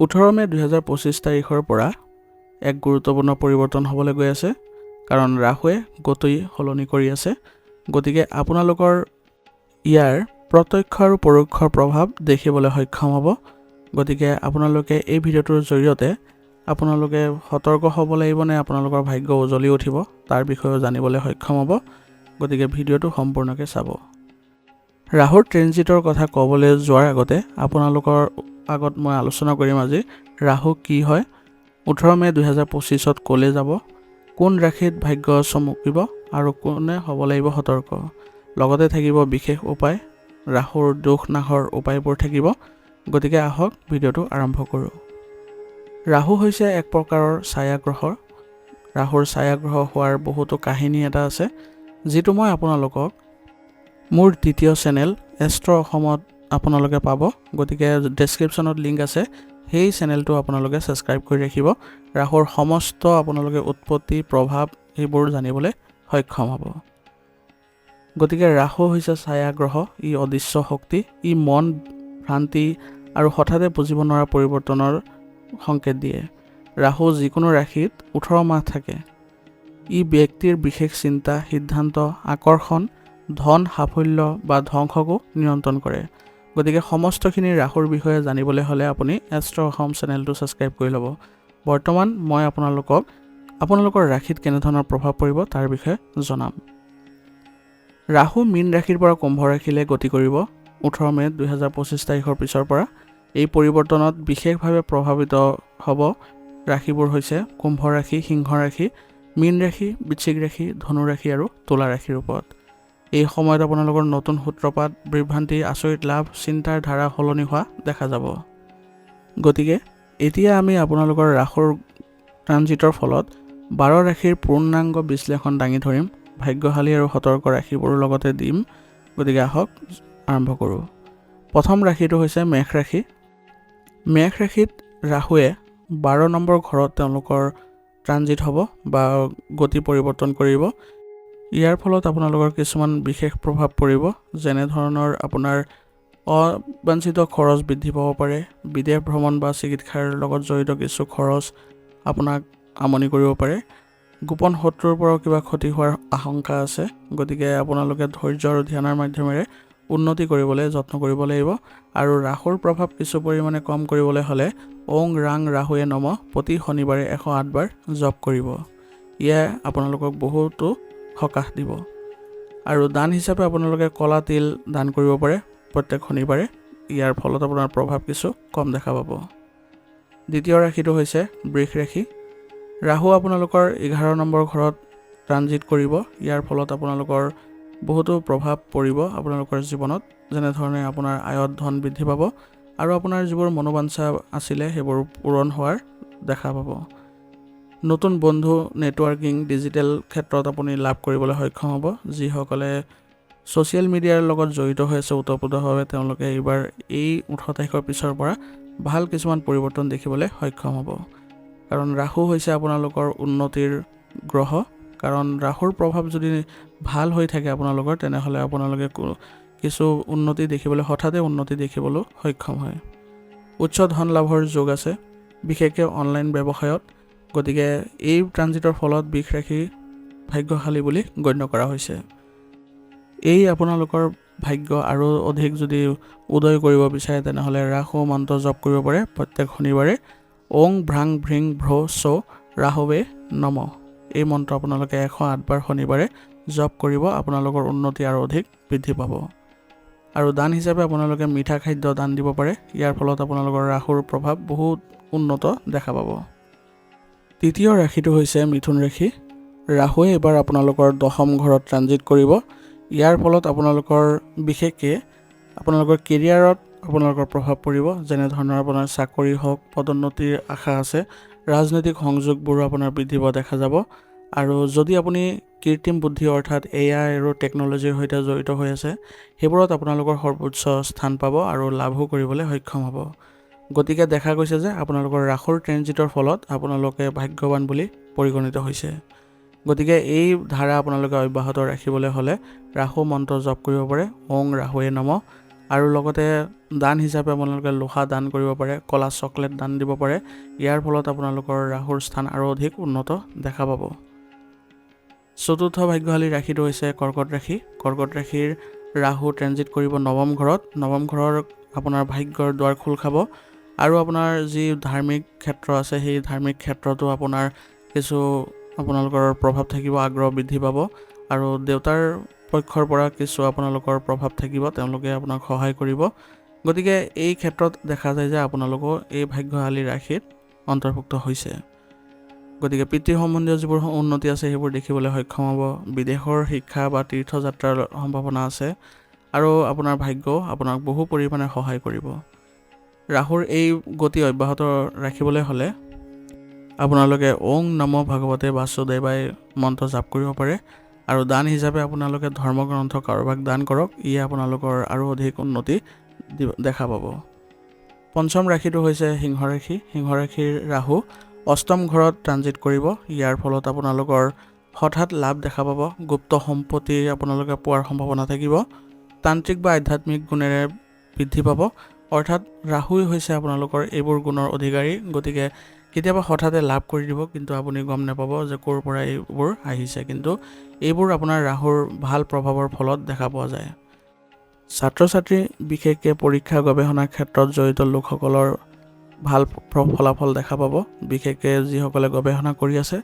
18 মে 2025 তাৰিখৰ পৰা এক গুৰুত্বপূৰ্ণ পৰিৱৰ্তন হ'বলৈ গৈ আছে কাৰণ ৰাহুৱে গতি সলনি কৰি আছে গতিকে আপোনালোকৰ ইয়াৰ প্ৰত্যক্ষ আৰু পৰোক্ষ প্ৰভাৱ দেখিবলৈ সক্ষম হ'ব গতিকে আপোনালোকে এই ভিডিঅ'টোৰ জৰিয়তে আপোনালোকে সতৰ্ক হ'ব লাগিব নে আপোনালোকৰ ভাগ্য উজ্বলি উঠিব তাৰ বিষয়ে জানিবলৈ সক্ষম হ'ব গতিকে ভিডিঅ'টো সম্পূৰ্ণকৈ চাব ৰাহুৰ ট্ৰেনজিটৰ কথা ক'বলৈ যোৱাৰ আগতে আপোনালোকৰ আগত মই আলোচনা কৰিম আজি ৰাহু কি হয় 18 মে 2025 ত ক'লে যাব কোন ৰাশিত ভাগ্য চমকিব আৰু কোনে হ'ব লাগিব সতৰ্ক লগতে থাকিব বিশেষ উপায় ৰাহুৰ দুখ নাশৰ উপায়বোৰ থাকিব গতিকে আহক ভিডিঅ'টো আৰম্ভ কৰোঁ ৰাহু হৈছে এক প্ৰকাৰৰ ছায়া গ্ৰহ ৰাহুৰ ছায়া গ্ৰহ হোৱাৰ বহুতো কাহিনী এটা আছে যিটো মই আপোনালোকক মোৰ দ্বিতীয় চেনেল এষ্ট্ৰ অসমত আপোনালোকে পাব গতিকে ডেছক্ৰিপশ্যনত লিংক আছে সেই চেনেলটো আপোনালোকে ছাবস্ক্ৰাইব কৰি ৰাখিব ৰাহুৰ সমস্ত আপোনালোকে উৎপত্তি প্ৰভাৱ এইবোৰ জানিবলৈ সক্ষম হ'ব গতিকে ৰাহু হৈছে ছায়া গ্ৰহ ই অদৃশ্য শক্তি ই মন ভ্ৰান্তি আৰু হঠাতে বুজিব নোৱাৰা পৰিৱৰ্তনৰ সংকেত দিয়ে ৰাহু যিকোনো ৰাশিত 18 মাহ থাকে ই ব্যক্তিৰ বিশেষ চিন্তা সিদ্ধান্ত আকৰ্ষণ ধন সাফল্য বা ধ্বংসকো নিয়ন্ত্ৰণ কৰে গতিকে সমস্তখিনি ৰাহুৰ বিষয়ে জানিবলৈ হ'লে আপুনি এষ্ট্ৰ অসম চেনেলটো ছাবস্ক্ৰাইব কৰি ল'ব বৰ্তমান মই আপোনালোকৰ ৰাশিত কেনেধৰণৰ প্ৰভাৱ পৰিব তাৰ বিষয়ে জনাম ৰাহু মীন ৰাশিৰ পৰা কুম্ভ ৰাশিলৈ গতি কৰিব 18 মে 2025 তাৰিখৰ পিছৰ পৰা এই পৰিৱৰ্তনত বিশেষভাৱে প্ৰভাৱিত হ'ব ৰাশিবোৰ হৈছে কুম্ভ ৰাশি সিংহ ৰাশি মীন ৰাশি বৃশ্চিক ৰাশি ধনু ৰাশি আৰু তুলা ৰাশিৰ ওপৰত এই সময়ত আপোনালোকৰ নতুন সূত্ৰপাত বিভ্ৰান্তি আচৰিত লাভ চিন্তাৰ ধাৰা সলনি হোৱা দেখা যাব গতিকে এতিয়া আমি আপোনালোকৰ ৰাহুৰ ট্ৰানজিটৰ ফলত 12 ৰাশিৰ পূৰ্ণাংগ বিশ্লেষণ দাঙি ধৰিম ভাগ্যশালী আৰু সতৰ্ক ৰাশিবোৰৰ লগতে দিম গতিকে আহক আৰম্ভ কৰোঁ প্ৰথম ৰাশিটো হৈছে মেষ ৰাশিত ৰাহুৱে 12 নম্বৰ ঘৰত তেওঁলোকৰ ট্ৰানজিট হ'ব বা গতি পৰিৱৰ্তন কৰিব ইয়াৰ ফলত আপোনালোকৰ কিছুমান বিশেষ প্ৰভাৱ পৰিব যেনে ধৰণৰ আপোনাৰ অবাঞ্ছিত খৰচ বৃদ্ধি পাব পাৰে বিদেশ ভ্ৰমণ বা চিকিৎসাৰ লগত জড়িত কিছু খৰচ আপোনাক আমনি কৰিব পাৰে গোপন শত্ৰুৰ পৰা কিবা ক্ষতি হোৱাৰ আশংকা আছে গতিকে আপোনালোকে ধৈৰ্য আৰু ধ্যানৰ মাধ্যমেৰে উন্নতি কৰিবলৈ যত্ন কৰিব লাগিব আৰু ৰাহুৰ প্ৰভাৱ কিছু পৰিমাণে কম কৰিবলৈ হ'লে ওং ৰাং ৰাহুৱে নমঃ প্ৰতি শনিবাৰে 108 বাৰ জপ কৰিব ইয়ে আপোনালোকক বহুতো সকাহ দিব আৰু দান হিচাপে আপোনালোকে কলা তিল দান কৰিব পাৰে প্ৰত্যেক শনিবাৰে ইয়াৰ ফলত আপোনাৰ প্ৰভাৱ কিছু কম দেখা পাব দ্বিতীয় ৰাশিটো হৈছে বৃষ ৰাশি ৰাহু আপোনালোকৰ 11 নম্বৰ ঘৰত ট্ৰানজিট কৰিব ইয়াৰ ফলত আপোনালোকৰ বহুতো প্ৰভাৱ পৰিব আপোনালোকৰ জীৱনত যেনেধৰণে আপোনাৰ আয়ত ধন বৃদ্ধি পাব আৰু আপোনাৰ যিবোৰ মনোবাঞ্ছা আছিলে সেইবোৰ পূৰণ হোৱাৰ দেখা পাব নতুন বন্ধু নেটৱৰ্কিং ডিজিটেল ক্ষেত্ৰত আপুনি লাভ কৰিবলৈ সক্ষম হ'ব যিসকলে ছ'চিয়েল মিডিয়াৰ লগত জড়িত হৈ আছে ওতঃপ্ৰোতভাৱে তেওঁলোকে এইবাৰ এই 18 তাৰিখৰ পিছৰ পৰা ভাল কিছুমান পৰিৱৰ্তন দেখিবলৈ সক্ষম হ'ব কাৰণ ৰাহু হৈছে আপোনালোকৰ উন্নতিৰ গ্ৰহ কাৰণ ৰাহুৰ প্ৰভাৱ যদি ভাল হৈ থাকে আপোনালোকৰ তেনেহ'লে আপোনালোকে কিছু উন্নতি দেখিবলৈ হঠাতে উন্নতি দেখিবলৈ সক্ষম হয় উচ্চ ধন লাভৰ যোগ আছে বিশেষকৈ অনলাইন ব্যৱসায়ত গতিকে এই ট্ৰানজিটৰ ফলত বৃষ ৰাশি ভাগ্যশালী বুলি গণ্য কৰা হৈছে এই আপোনালোকৰ ভাগ্য আৰু অধিক যদি উদয় কৰিব বিচাৰে তেনেহ'লে ৰাহু মন্ত্ৰ জপ কৰিব পাৰে প্ৰত্যেক শনিবাৰে ওং ভ্ৰাং ভ্ৰিং ভ্ৰ চ ৰাহুৱে নমঃ এই মন্ত্ৰ আপোনালোকে 108 বাৰ শনিবাৰে জপ কৰিব আপোনালোকৰ উন্নতি আৰু অধিক বৃদ্ধি পাব আৰু দান হিচাপে আপোনালোকে মিঠা খাদ্য দান দিব পাৰে ইয়াৰ ফলত আপোনালোকৰ ৰাহুৰ প্ৰভাৱ বহুত উন্নত দেখা পাব তৃতীয় ৰাশিটো হৈছে মিথুন ৰাশি ৰাহুৱে এবাৰ আপোনালোকৰ 10ম ঘৰত ট্ৰানজিট কৰিব ইয়াৰ ফলত আপোনালোকৰ বিশেষকৈ আপোনালোকৰ কেৰিয়াৰত আপোনালোকৰ প্ৰভাৱ পৰিব যেনে ধৰণৰ আপোনাৰ চাকৰি হওক পদোন্নতিৰ আশা আছে ৰাজনৈতিক সংযোগবোৰো আপোনাৰ বৃদ্ধি পোৱা দেখা যাব আৰু যদি আপুনি কৃত্ৰিম বুদ্ধি অৰ্থাৎ AI আৰু টেকন'লজিৰ সৈতে জড়িত হৈ আছে সেইবোৰত আপোনালোকৰ সৰ্বোচ্চ স্থান পাব আৰু লাভো কৰিবলৈ সক্ষম হ'ব গতিকে দেখা গৈছে যে আপোনালোকৰ ৰাহুৰ ট্ৰেনজিটৰ ফলত আপোনালোকে ভাগ্যৱান বুলি পৰিগণিত হৈছে গতিকে এই ধাৰা আপোনালোকে অব্যাহত ৰাখিবলৈ হ'লে ৰাহু মন্ত্ৰ জপ কৰিব পাৰে ওং ৰাহুৱে নমঃ আৰু লগতে দান হিচাপে আপোনালোকে লোহা দান কৰিব পাৰে, ক'লা চকলেট দান দিব পাৰে। ইয়াৰ ফলত আপোনালোকৰ ৰাহুৰ স্থান আৰু অধিক উন্নত দেখা পাব। চতুৰ্থ ভাগ্যশালী ৰাশিটো হৈছে কৰ্কট ৰাশি। কৰ্কট ৰাশিৰ ৰাহু ট্ৰেনজিট কৰিব নৱম ঘৰত। নৱম ঘৰৰ আপোনাৰ ভাগ্যৰ দুৱাৰ খোল খাব আৰু আপোনাৰ যি ধাৰ্মিক ক্ষেত্ৰ আছে সেই ধাৰ্মিক ক্ষেত্ৰতো আপোনাৰ কিছু আপোনালোকৰ প্ৰভাৱ থাকিব, আগ্ৰহ বৃদ্ধি পাব আৰু দেউতাৰ পক্ষৰ পৰা কিছু আপোনালোকৰ প্ৰভাৱ থাকিব, তেওঁলোকে আপোনাক সহায় কৰিব। গতিকে এই ক্ষেত্ৰত দেখা যায় যে আপোনালোকো এই ভাগ্যশালী ৰাশিত অন্তৰ্ভুক্ত হৈছে। গতিকে পিতৃ সম্বন্ধীয় যিবোৰ উন্নতি আছে সেইবোৰ দেখিবলৈ সক্ষম হ'ব। বিদেশৰ শিক্ষা বা তীৰ্থযাত্ৰাৰ সম্ভাৱনা আছে আৰু আপোনাৰ ভাগ্যও আপোনাক বহু পৰিমাণে সহায় কৰিব। ৰাহুৰ এই গতি অব্যাহত ৰাখিবলৈ হ'লে আপোনালোকে ওং নমো ভগৱতে বাসুদেৱায় মন্ত্ৰ জাপ কৰিব পাৰে আৰু দান হিচাপে আপোনালোকে ধৰ্মগ্ৰন্থ কাৰোবাক দান কৰক। ই আপোনালোকৰ আৰু অধিক উন্নতি দেখা পাব। পঞ্চম ৰাশিটো হৈছে সিংহ ৰাশি। সিংহ ৰাশিৰ ৰাহু অষ্টম ঘৰত ট্ৰানজিট কৰিব। ইয়াৰ ফলত আপোনালোকৰ হঠাৎ লাভ দেখা পাব। গুপ্ত সম্পত্তি আপোনালোকে পোৱাৰ সম্ভাৱনা থাকিব। তান্ত্ৰিক বা আধ্যাত্মিক গুণেৰে বৃদ্ধি পাব। অৰ্থাৎ ৰাহুই হৈছে আপোনালোকৰ এইবোৰ গুণৰ অধিকাৰী। গতিকে কেতিয়াবা হঠাতে লাভ কৰি দিব, কিন্তু আপুনি গম নাপাব যে ক'ৰ পৰা এইবোৰ আহিছে, কিন্তু এইবোৰ আপোনাৰ ৰাহুৰ ভাল প্ৰভাৱৰ ফলত দেখা পোৱা যায়। ছাত্ৰ ছাত্ৰী বিশেষকৈ পৰীক্ষা গৱেষণাৰ ক্ষেত্ৰত জড়িত লোকসকলৰ ভাল ফলাফল দেখা পাব। বিশেষকৈ যিসকলে গৱেষণা কৰি আছে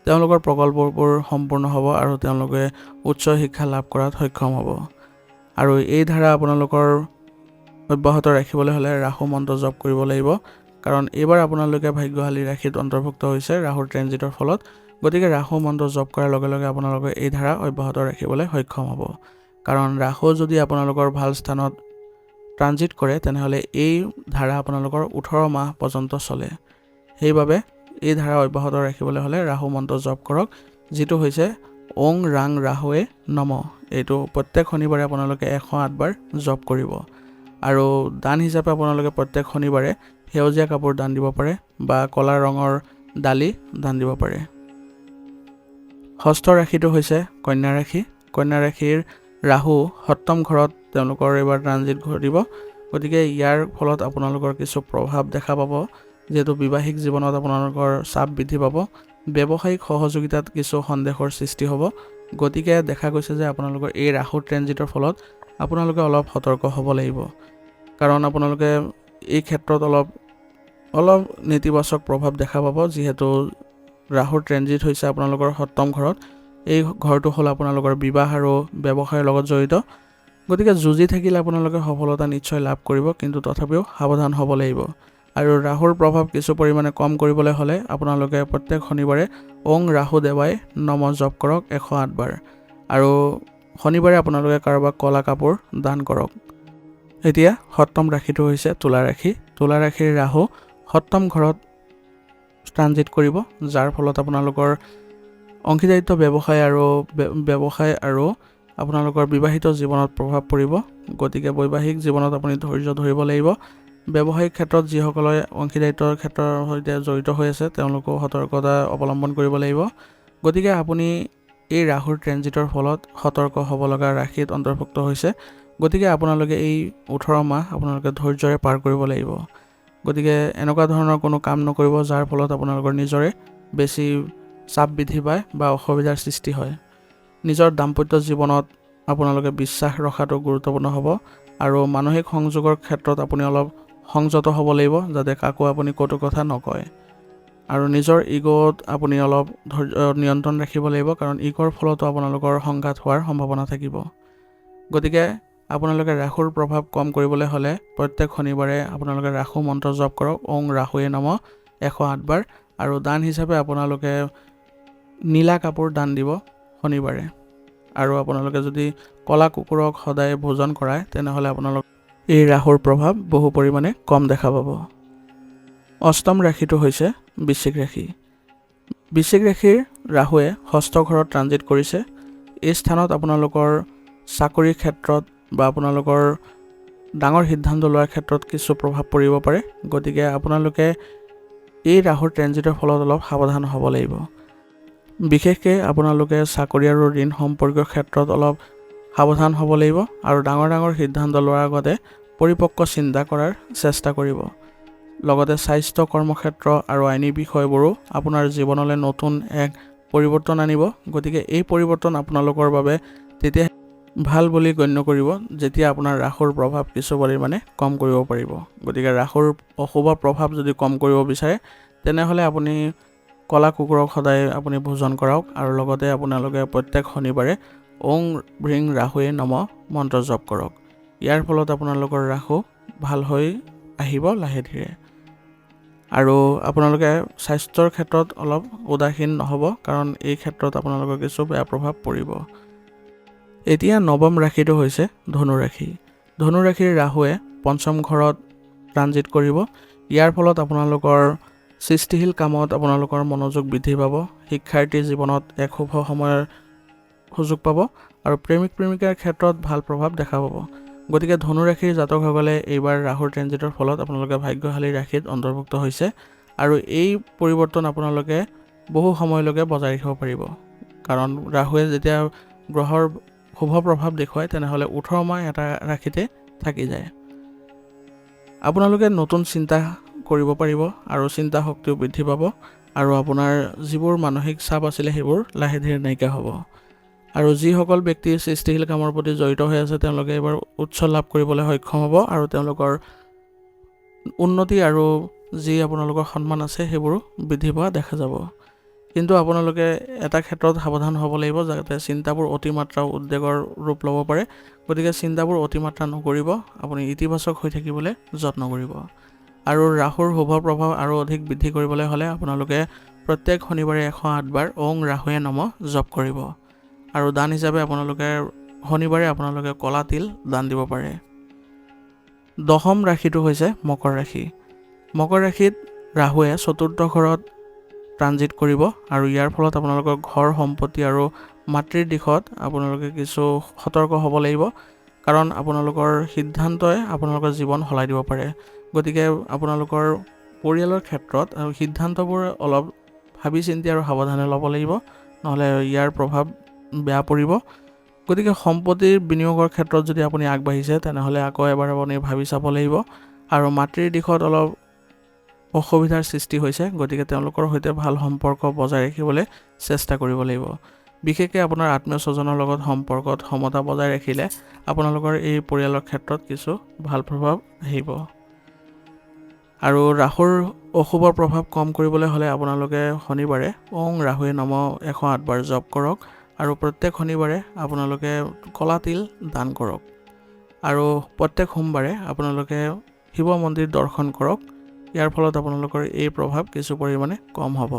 তেওঁলোকৰ প্ৰকল্পবোৰ সম্পূৰ্ণ হ'ব আৰু তেওঁলোকে উচ্চ শিক্ষা লাভ কৰাত সক্ষম হ'ব। আৰু এই ধাৰা আপোনালোকৰ অব্যাহত ৰাখিবলৈ হ'লে ৰাহু মন্ত্ৰ জপ কৰিব লাগিব, কাৰণ এইবাৰ আপোনালোকে ভাগ্যশালী ৰাশিত অন্তৰ্ভুক্ত হৈছে ৰাহুৰ ট্ৰেনজিটৰ ফলত। গতিকে ৰাহু মন্ত্ৰ জপ কৰাৰ লগে লগে আপোনালোকে এই ধাৰা অব্যাহত ৰাখিবলৈ সক্ষম হ'ব। কাৰণ ৰাহু যদি আপোনালোকৰ ভাল স্থানত ট্ৰানজিট কৰে তেনেহ'লে এই ধাৰা আপোনালোকৰ 18 মাহ পৰ্যন্ত চলে। সেইবাবে এই ধাৰা অব্যাহত ৰাখিবলৈ হ'লে ৰাহু মন্ত্ৰ জপ কৰক, যিটো হৈছে ওং ৰাং ৰাহুৱে নম। এইটো প্ৰত্যেক শনিবাৰে আপোনালোকে 108 বাৰ জপ কৰিব। আৰু দান হিচাপে আপোনালোকে প্ৰত্যেক শনিবাৰে সেউজীয়া কাপোৰ দান দিব পাৰে বা ক'লা ৰঙৰ ডালি দান দিব পাৰে। ষষ্ঠ ৰাশিটো হৈছে কন্যা ৰাশি। কন্যা ৰাশিৰ ৰাহু সপ্তম ঘৰত তেওঁলোকৰ এইবাৰ ট্ৰানজিট ঘটিব। গতিকে ইয়াৰ ফলত আপোনালোকৰ কিছু প্ৰভাৱ দেখা পাব, যিহেতু বিবাহিক জীৱনত আপোনালোকৰ চাপ বৃদ্ধি পাব। ব্যৱসায়িক সহযোগিতাত কিছু সন্দেহৰ সৃষ্টি হ'ব। গতিকে দেখা গৈছে যে আপোনালোকৰ এই ৰাহু ট্ৰেনজিটৰ ফলত আপোনালোকে অলপ সতৰ্ক হ'ব লাগিব, কাৰণ আপোনালোকে এই ক্ষেত্ৰত অলপ নেতিবাচক প্ৰভাৱ দেখা পাব, যিহেতু ৰাহুৰ ট্ৰেনজিট হৈছে আপোনালোকৰ সপ্তম ঘৰত। এই ঘৰটো হ'ল আপোনালোকৰ বিবাহ আৰু ব্যৱসায়ৰ লগত জড়িত। গতিকে যুঁজি থাকিলে আপোনালোকে সফলতা নিশ্চয় লাভ কৰিব, কিন্তু তথাপিও সাৱধান হ'ব লাগিব। আৰু ৰাহুৰ প্ৰভাৱ কিছু পৰিমাণে কম কৰিবলৈ হ'লে আপোনালোকে প্ৰত্যেক শনিবাৰে ওং ৰাহু দেৱাই নম জপ কৰক 108 বাৰ। আৰু শনিবাৰে আপোনালোকে কাৰোবাক ক'লা কাপোৰ দান কৰক। এতিয়া সপ্তম ৰাশিটো হৈছে তুলা ৰাশি। তুলা ৰাশিৰ ৰাহু সপ্তম ঘৰত ট্ৰানজিট কৰিব, যাৰ ফলত আপোনালোকৰ অংশীদাৰিত্ব ব্যৱসায় আৰু আপোনালোকৰ বিবাহিত জীৱনত প্ৰভাৱ পৰিব। গতিকে বৈবাহিক জীৱনত আপুনি ধৈৰ্য ধৰিব লাগিব। ব্যৱসায়িক ক্ষেত্ৰত যিসকলে অংশীদাৰিত্বৰ ক্ষেত্ৰৰ সৈতে জড়িত হৈ আছে তেওঁলোকেও সতৰ্কতা অৱলম্বন কৰিব লাগিব। গতিকে আপুনি এই ৰাহুৰ ট্ৰেনজিটৰ ফলত সতৰ্ক হ'ব লগা ৰাশিত অন্তৰ্ভুক্ত হৈছে। গতিকে আপোনালোকে এই 18 মাহ আপোনালোকে ধৈৰ্যৰে পাৰ কৰিব লাগিব। গতিকে এনেকুৱা ধৰণৰ কোনো কাম নকৰিব যাৰ ফলত আপোনালোকৰ নিজৰে বেছি চাপ বৃদ্ধি পায় বা অসুবিধাৰ সৃষ্টি হয়। নিজৰ দাম্পত্য জীৱনত আপোনালোকে বিশ্বাস ৰখাটো গুৰুত্বপূৰ্ণ হ'ব আৰু মানসিক সংযোগৰ ক্ষেত্ৰত আপুনি অলপ সংযত হ'ব লাগিব, যাতে কাকো আপুনি কটু কথা নকয়। আৰু নিজৰ ইগ'ত আপুনি অলপ নিয়ন্ত্ৰণ ৰাখিব লাগিব, কাৰণ ইগ'ৰ ফলতো আপোনালোকৰ সংঘাত হোৱাৰ সম্ভাৱনা থাকিব। গতিকে আপোনালোকে ৰাহুৰ প্ৰভাৱ কম কৰিবলৈ হ'লে প্ৰত্যেক শনিবাৰে আপোনালোকে ৰাহু মন্ত্ৰ জপ কৰক ওং ৰাহুৱে নম 108 বাৰ। আৰু দান হিচাপে আপোনালোকে নীলা কাপোৰ দান দিব শনিবাৰে। আৰু আপোনালোকে যদি ক'লা কুকুৰক সদায় ভোজন কৰায় তেনেহ'লে আপোনালোক এই ৰাহুৰ প্ৰভাৱ বহু পৰিমাণে কম দেখা পাব। অষ্টম ৰাশিটো হৈছে বৃশ্চিক ৰাশি। বৃশ্চিক ৰাশিৰ ৰাহুৱে ষষ্ঠ ঘৰত ট্ৰানজিট কৰিছে। এই স্থানত আপোনালোকৰ চাকৰিৰ ক্ষেত্ৰত বা আপোনালোকৰ ডাঙৰ সিদ্ধান্ত লোৱাৰ ক্ষেত্ৰত কিছু প্ৰভাৱ পৰিব পাৰে। গতিকে আপোনালোকে এই ৰাহুৰ ট্ৰেনজিটৰ ফলত অলপ সাৱধান হ'ব লাগিব। বিশেষকৈ আপোনালোকে চাকৰি আৰু ঋণ সম্পৰ্কীয় ক্ষেত্ৰত অলপ সাৱধান হ'ব লাগিব আৰু ডাঙৰ ডাঙৰ সিদ্ধান্ত লোৱাৰ আগতে পৰিপক্ক চিন্তা কৰাৰ চেষ্টা কৰিব। লগতে স্বাস্থ্য, কৰ্মক্ষেত্ৰ আৰু আইনী বিষয়বোৰো আপোনাৰ জীৱনলৈ নতুন এক পৰিৱৰ্তন আনিব। গতিকে এই পৰিৱৰ্তন আপোনালোকৰ বাবে তেতিয়া ভাল বুলি গণ্য কৰিব যেতিয়া আপোনাৰ ৰাহুৰ প্ৰভাৱ কিছু পৰিমাণে কম কৰিব পাৰিব। গতিকে ৰাহুৰ অশুভ প্ৰভাৱ যদি কম কৰিব বিচাৰে তেনেহ'লে আপুনি ক'লা কুকুৰক সদায় আপুনি ভোজন কৰাওক আৰু লগতে আপোনালোকে প্ৰত্যেক শনিবাৰে ওং হ্ৰীং ৰাহুৱে নমঃ মন্ত্ৰ জপ কৰক। ইয়াৰ ফলত আপোনালোকৰ ৰাহু ভাল হৈ আহিব লাহে ধীৰে। আৰু আপোনালোকে স্বাস্থ্যৰ ক্ষেত্ৰত অলপ উদাসীন নহ'ব, কাৰণ এই ক্ষেত্ৰত আপোনালোকৰ কিছু বেয়া প্ৰভাৱ পৰিব। এতিয়া নৱম ৰাশিটো হৈছে ধনু ৰাশি। ধনু ৰাশিৰ ৰাহুৱে পঞ্চম ঘৰত ট্ৰানজিট কৰিব। ইয়াৰ ফলত আপোনালোকৰ সৃষ্টিশীল কামত আপোনালোকৰ মনোযোগ বৃদ্ধি পাব। শিক্ষাৰ্থীৰ জীৱনত এক শুভ সময়ৰ সুযোগ পাব আৰু প্ৰেমিক প্ৰেমিকাৰ ক্ষেত্ৰত ভাল প্ৰভাৱ দেখা পাব। গতিকে ধনু ৰাশিৰ জাতকসকলে এইবাৰ ৰাহুৰ ট্ৰেনজিটৰ ফলত আপোনালোকে ভাগ্যশালী ৰাশিত অন্তৰ্ভুক্ত হৈছে আৰু এই পৰিৱৰ্তন আপোনালোকে বহু সময়লৈকে বজাই ৰাখিব পাৰিব। কাৰণ ৰাহুৱে যেতিয়া গ্ৰহৰ শুভ প্ৰভাৱ দেখুৱায় তেনেহ'লে 18 মাহ এটা ৰাশিতে থাকি যায়। আপোনালোকে নতুন চিন্তা কৰিব পাৰিব আৰু চিন্তা শক্তিও বৃদ্ধি পাব আৰু আপোনাৰ যিবোৰ মানসিক চাপ আছিলে সেইবোৰ লাহে ধীৰে নাইকিয়া হ'ব। আৰু যিসকল ব্যক্তি সৃষ্টিশীল কামৰ প্ৰতি জড়িত হৈ আছে তেওঁলোকে এইবাৰ উচ্চ লাভ কৰিবলৈ সক্ষম হ'ব আৰু তেওঁলোকৰ উন্নতি আৰু যি আপোনালোকৰ সন্মান আছে সেইবোৰো বৃদ্ধি পোৱা দেখা যাব। কিন্তু আপোনালোকে এটা ক্ষেত্ৰত সাৱধান হ'ব লাগিব যাতে চিন্তাবোৰ অতিমাত্ৰা উদ্বেগৰ ৰূপ ল'ব পাৰে। গতিকে চিন্তাবোৰ অতিমাত্ৰা নকৰিব, আপুনি ইতিবাচক হৈ থাকিবলৈ যত্ন কৰিব। আৰু ৰাহুৰ শুভ প্ৰভাৱ আৰু অধিক বৃদ্ধি কৰিবলৈ হ'লে আপোনালোকে প্ৰত্যেক শনিবাৰে 108 বাৰ ওং ৰাহুৱে নমঃ জপ কৰিব। আৰু দান হিচাপে আপোনালোকে শনিবাৰে আপোনালোকে ক'লা তিল দান দিব পাৰে। দশম ৰাশিটো হৈছে মকৰ ৰাশি। মকৰ ৰাশিত ৰাহুৱে চতুৰ্থ ঘৰত ট্ৰানজিট কৰিব আৰু ইয়াৰ ফলত আপোনালোকৰ ঘৰ, সম্পত্তি আৰু মাতৃৰ দিশত আপোনালোকে কিছু সতৰ্ক হ'ব লাগিব, কাৰণ আপোনালোকৰ সিদ্ধান্তই আপোনালোকৰ জীৱন সলাই দিব পাৰে। গতিকে আপোনালোকৰ পৰিয়ালৰ ক্ষেত্ৰত আৰু সিদ্ধান্তবোৰ অলপ ভাবি চিন্তি আৰু সাৱধানে ল'ব লাগিব, নহ'লে ইয়াৰ প্ৰভাৱ বেয়া পৰিব। গতিকে সম্পত্তিৰ বিনিয়োগৰ ক্ষেত্ৰত যদি আপুনি আগবাঢ়িছে তেনেহ'লে আকৌ এবাৰ আপুনি ভাবি চাব লাগিব। আৰু মাতৃৰ দিশত অলপ অসুবিধাৰ সৃষ্টি হৈছে, গতিকে তেওঁলোকৰ সৈতে ভাল সম্পৰ্ক বজাই ৰাখিবলৈ চেষ্টা কৰিব লাগিব। বিশেষকৈ আপোনাৰ আত্মীয় স্বজনৰ লগত সম্পৰ্কত সমতা বজাই ৰাখিলে আপোনালোকৰ এই পৰিয়ালৰ ক্ষেত্ৰত কিছু ভাল প্ৰভাৱ আহিব। আৰু ৰাহুৰ অশুভ প্ৰভাৱ কম কৰিবলৈ হ'লে আপোনালোকে শনিবাৰে ওং ৰাহুৱে নমঃ 108 বাৰ জপ কৰক আৰু প্ৰত্যেক শনিবাৰে আপোনালোকে ক'লা তিল দান কৰক। আৰু প্ৰত্যেক সোমবাৰে আপোনালোকে শিৱ মন্দিৰ দৰ্শন কৰক। ইয়াৰ ফলত আপোনালোকৰ এই প্ৰভাৱ কিছু পৰিমাণে কম হ'ব।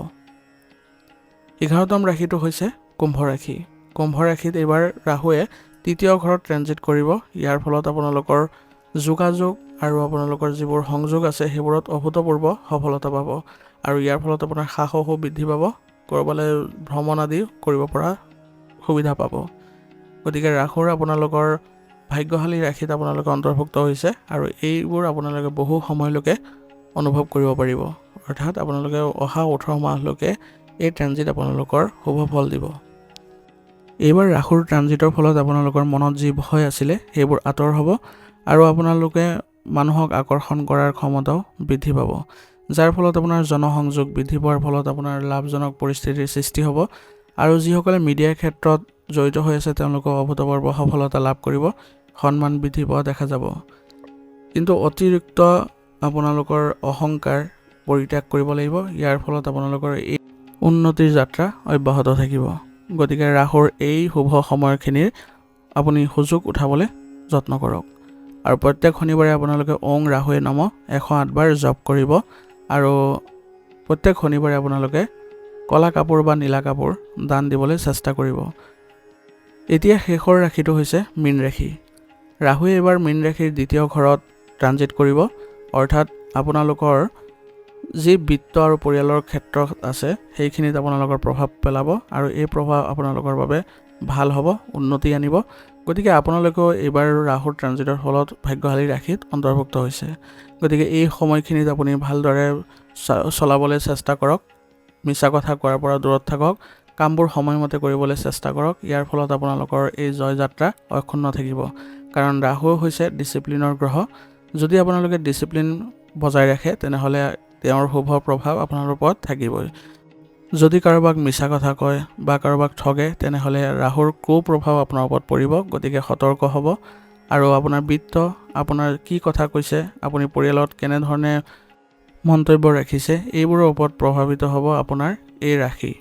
11তম ৰাশিটো হৈছে কুম্ভ ৰাশি। কুম্ভ ৰাশিত এইবাৰ ৰাহুৱে তৃতীয় ঘৰত ট্ৰেনজিট কৰিব। ইয়াৰ ফলত আপোনালোকৰ যোগাযোগ আৰু আপোনালোকৰ যিবোৰ সংযোগ আছে সেইবোৰত অভূতপূৰ্ব সফলতা পাব আৰু ইয়াৰ ফলত আপোনাৰ সাহসো বৃদ্ধি পাব, ক'ৰবালৈ ভ্ৰমণ আদি কৰিব পৰা সুবিধা পাব। গতিকে ৰাহুৰ আপোনালোকৰ ভাগ্যশালী ৰাশিত আপোনালোকে অন্তৰ্ভুক্ত হৈছে আৰু এইবোৰ আপোনালোকে বহু সময়লৈকে অনুভৱ কৰিব পাৰিব। অৰ্থাৎ আপোনালোকে অহা 18 মাহলৈকে এই ট্ৰানজিট আপোনালোকৰ শুভ ফল দিব। এইবাৰ ৰাহুৰ ট্ৰানজিটৰ ফলত আপোনালোকৰ মনত যি ভয় আছিলে সেইবোৰ আঁতৰ হ'ব আৰু আপোনালোকে মানুহক আকৰ্ষণ কৰাৰ ক্ষমতাও বৃদ্ধি পাব, যাৰ ফলত আপোনাৰ জনসংযোগ বৃদ্ধি পোৱাৰ ফলত আপোনাৰ লাভজনক পৰিস্থিতিৰ সৃষ্টি হ'ব। আৰু যিসকলে মিডিয়াৰ ক্ষেত্ৰত জড়িত হৈ আছে তেওঁলোকক অভূতপূৰ্ব সফলতা লাভ কৰিব, সন্মান বৃদ্ধি পোৱা দেখা যাব। কিন্তু অতিৰিক্ত আপোনালোকৰ অহংকাৰ পৰিত্যাগ কৰিব লাগিব, ইয়াৰ ফলত আপোনালোকৰ এই উন্নতিৰ যাত্ৰা অব্যাহত থাকিব। গতিকে ৰাহুৰ এই শুভ সময়খিনিৰ আপুনি সুযোগ উঠাবলৈ যত্ন কৰক আৰু প্ৰত্যেক শনিবাৰে আপোনালোকে ওং ৰাহুৱে নমঃ 108 বাৰ জপ কৰিব আৰু প্ৰত্যেক শনিবাৰে আপোনালোকে ক'লা কাপোৰ বা নীলা কাপোৰ দান দিবলৈ চেষ্টা কৰিব। এতিয়া শেষৰ ৰাশিটো হৈছে মীন ৰাশি। ৰাহুৱে এইবাৰ মীন ৰাশিৰ দ্বিতীয় ঘৰত ট্ৰানজিট কৰিব, অৰ্থাৎ আপোনালোকৰ যি বিত্ত আৰু পৰিয়ালৰ ক্ষেত্ৰত আছে সেইখিনিত আপোনালোকৰ প্ৰভাৱ পেলাব আৰু এই প্ৰভাৱ আপোনালোকৰ বাবে ভাল হ'ব, উন্নতি আনিব। গতিকে আপোনালোকেও এইবাৰ ৰাহুৰ ট্ৰানজিটৰ ফলত ভাগ্যশালী ৰাশিত অন্তৰ্ভুক্ত হৈছে। গতিকে এই সময়খিনিত আপুনি ভালদৰে চলাবলৈ চেষ্টা কৰক, মিছা কথা কোৱাৰ পৰা দূৰত থাকক কামবোৰ সময়মতে কৰিবলৈ চেষ্টা কৰক। ইয়াৰ ফলত আপোনালোকৰ এই জয়যাত্ৰা অক্ষুণ্ণ থাকিব, কাৰণ ৰাহু হৈছে ডিচিপ্লিনৰ গ্ৰহ। যদি আপোনালোকে ডিচিপ্লিন বজাই ৰাখে তেনেহ'লে তেওঁৰ শুভ প্ৰভাৱ আপোনালোকৰ ওপৰত থাকিবই। যদি কাৰোবাক মিছা কথা কয় বা কাৰোবাক ঠগে তেনেহ'লে ৰাহুৰ কুপ্ৰভাৱ আপোনাৰ ওপৰত পৰিব। গতিকে সতৰ্ক হ'ব আৰু আপোনাৰ বিত্ত, আপোনাৰ কি কথা কৈছে, আপুনি পৰিয়ালত কেনেধৰণে মন্তব্য ৰাখিছে, এইবোৰৰ ওপৰত প্ৰভাৱিত হ'ব আপোনাৰ এই ৰাশি।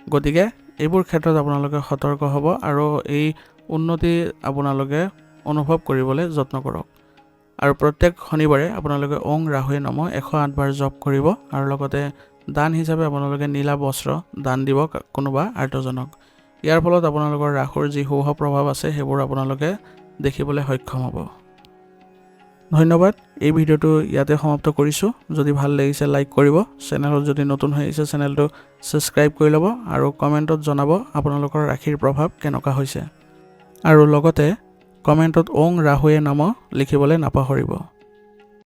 গতিকে এইবোৰ ক্ষেত্ৰত আপোনালোকে সতৰ্ক হ'ব আৰু এই উন্নতি আপোনালোকে অনুভৱ কৰিবলৈ যত্ন কৰক। আৰু প্ৰত্যেক শনিবাৰে আপোনালোকে ওং ৰাহুৱে নমঃ 108 বাৰ জপ কৰিব আৰু লগতে দান হিচাপে আপোনালোকে নীলা বস্ত্ৰ দান দিব কোনোবা আৰ্তজনক। ইয়াৰ ফলত আপোনালোকৰ ৰাহুৰ যি শুভ প্ৰভাৱ আছে সেইবোৰ আপোনালোকে দেখিবলৈ সক্ষম হ'ব। ধন্যবাদ। এই ভিডিঅ'টো ইয়াতে সমাপ্ত কৰিছোঁ। যদি ভাল লাগিছে লাইক কৰিব, চেনেলত যদি নতুন হৈ আহিছে চেনেলটো ছাবস্ক্ৰাইব কৰি ল'ব আৰু কমেণ্টত জনাব আপোনালোকৰ ৰাশিৰ প্ৰভাৱ কেনেকুৱা হৈছে। আৰু লগতে কমেণ্টত ওং ৰাহুৱে নমঃ লিখিবলৈ নাপাহৰিব।